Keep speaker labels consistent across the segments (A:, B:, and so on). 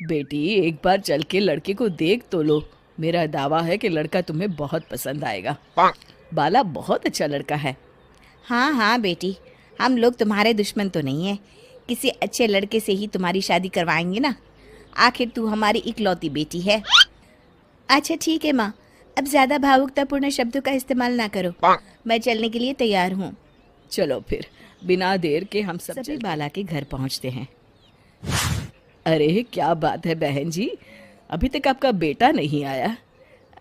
A: बेटी एक बार चल के लड़के को देख तो लो। मेरा दावा है कि लड़का तुम्हें बहुत पसंद आएगा। बाला बहुत अच्छा लड़का है।
B: हाँ हाँ बेटी, हम लोग तुम्हारे दुश्मन तो नहीं हैं। किसी अच्छे लड़के से ही तुम्हारी शादी करवाएंगे ना। आखिर तू हमारी इकलौती बेटी है। अच्छा ठीक है माँ, अब ज़्यादा भावुकतापूर्ण शब्दों का इस्तेमाल ना करो। मैं चलने के लिए तैयार हूँ।
A: चलो फिर, बिना देर के हम सब
B: सभी बाला के घर पहुँचते हैं।
A: अरे क्या बात है बहन जी, अभी तक आपका बेटा नहीं आया?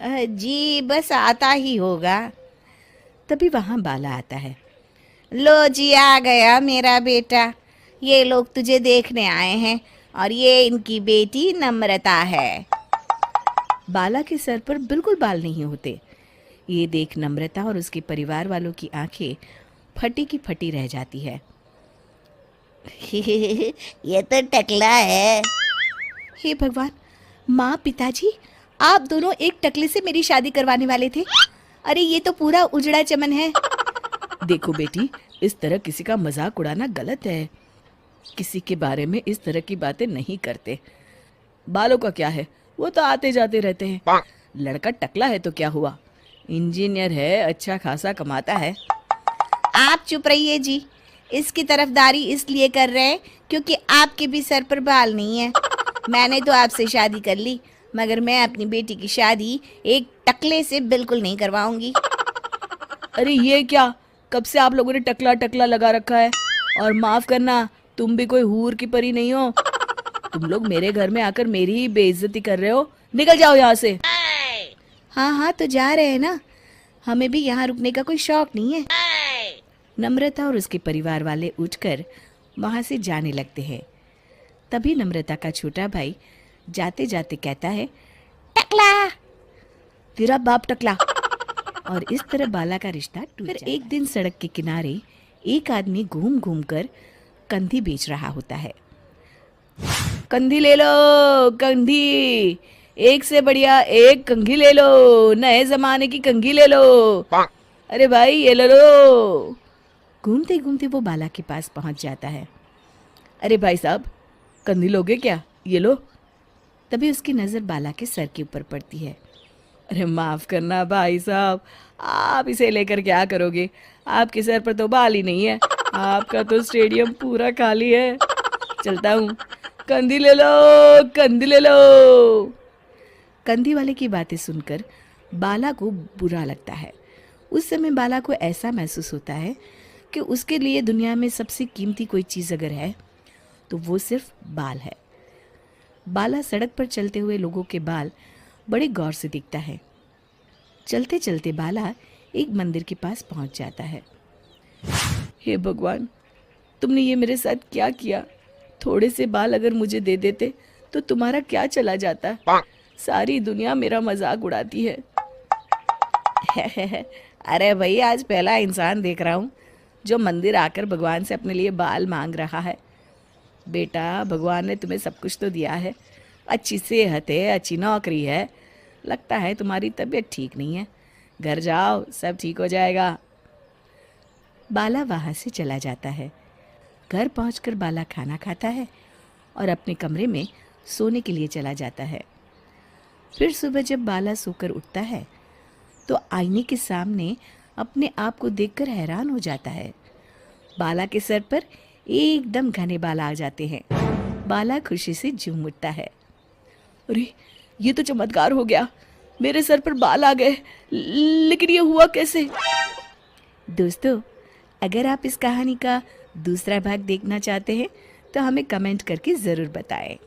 B: जी बस आता ही होगा। तभी वहाँ बाला आता है। लो जी, आ गया मेरा बेटा। ये लोग तुझे देखने आए हैं और ये इनकी बेटी नम्रता है।
A: बाला के सर पर बिल्कुल बाल नहीं होते। ये देख नम्रता और उसके परिवार वालों की आंखें फटी की फटी रह जाती है।
B: ये तो टकला है। हे भगवान, माँ पिताजी, आप दोनों एक टकले से मेरी शादी करवाने वाले थे। अरे ये तो पूरा उजड़ा चमन है।
A: देखो बेटी, इस तरह किसी का मजाक उड़ाना गलत है। किसी के बारे में इस तरह की बातें नहीं करते। बालों का क्या है, वो तो आते जाते रहते हैं। लड़का टकला है तो क्या हुआ, इंजीनियर है, अच्छा खासा कमाता है।
B: आप चुप रहिए जी। इसकी तरफदारी इसलिए कर रहे हैं क्योंकि आपके भी सर पर बाल नहीं है। मैंने तो आपसे शादी कर ली, मगर मैं अपनी बेटी की शादी एक टकले से बिल्कुल नहीं करवाऊंगी।
A: अरे ये क्या, कब से आप लोगों ने टकला टकला लगा रखा है? और माफ करना, तुम भी कोई हूर की परी नहीं हो। तुम लोग मेरे घर में आकर मेरी ही बेइज्जती कर रहे हो। निकल जाओ यहाँ से।
B: हाँ हाँ तो जा रहे हैं ना, हमें भी यहाँ रुकने का कोई शौक नहीं है।
A: नम्रता और उसके परिवार वाले उठकर वहां से जाने लगते हैं। तभी नम्रता का छोटा भाई जाते जाते कहता है,
B: टकला।
A: तेरा बाप टकला। और इस तरह बाला का रिश्ता टूट जाता है। एक दिन सड़क के किनारे एक आदमी घूम घूम कर कंधी बेच रहा होता है। कंधी ले लो, कंधी, एक से बढ़िया एक कंघी ले लो, नए जमाने की कंघी ले लो। अरे भाई ये ले लो। घूमते घूमते वो बाला के पास पहुंच जाता है। अरे भाई साहब, कंधी लोगे क्या? ये लो। तभी उसकी नज़र बाला के सर के ऊपर पड़ती है। अरे माफ़ करना भाई साहब, आप इसे लेकर क्या करोगे? आपके सर पर तो बाल ही नहीं है, आपका तो स्टेडियम पूरा खाली है। चलता हूँ, कंधी ले लो, कंधी ले लो। कंधी वाले की बातें सुनकर बाला को बुरा लगता है। उस समय बाला को ऐसा महसूस होता है कि उसके लिए दुनिया में सबसे कीमती कोई चीज़ अगर है तो वो सिर्फ बाल है। बाला सड़क पर चलते हुए लोगों के बाल बड़े गौर से देखता है। चलते चलते बाला एक मंदिर के पास पहुंच जाता है। हे भगवान, तुमने ये मेरे साथ क्या किया? थोड़े से बाल अगर मुझे दे देते तो तुम्हारा क्या चला जाता? सारी दुनिया मेरा मजाक उड़ाती है।
B: अरे भाई, आज पहला इंसान देख रहा हूँ जो मंदिर आकर भगवान से अपने लिए बाल मांग रहा है।
A: बेटा, भगवान ने तुम्हें सब कुछ तो दिया है, अच्छी सेहत है, अच्छी नौकरी है। लगता है तुम्हारी तबीयत ठीक नहीं है। घर जाओ, सब ठीक हो जाएगा। बाला वहाँ से चला जाता है। घर पहुंचकर बाला खाना खाता है और अपने कमरे में सोने के लिए चला जाता है। फिर सुबह जब बाला सोकर उठता है तो आईने के सामने अपने आप को देखकर हैरान हो जाता है। बाला के सर पर एकदम घने बाल आ जाते हैं। बाला खुशी से झूम उठता है। अरे ये तो चमत्कार हो गया, मेरे सर पर बाल आ गए। लेकिन ये हुआ कैसे? दोस्तों, अगर आप इस कहानी का दूसरा भाग देखना चाहते हैं तो हमें कमेंट करके ज़रूर बताएं।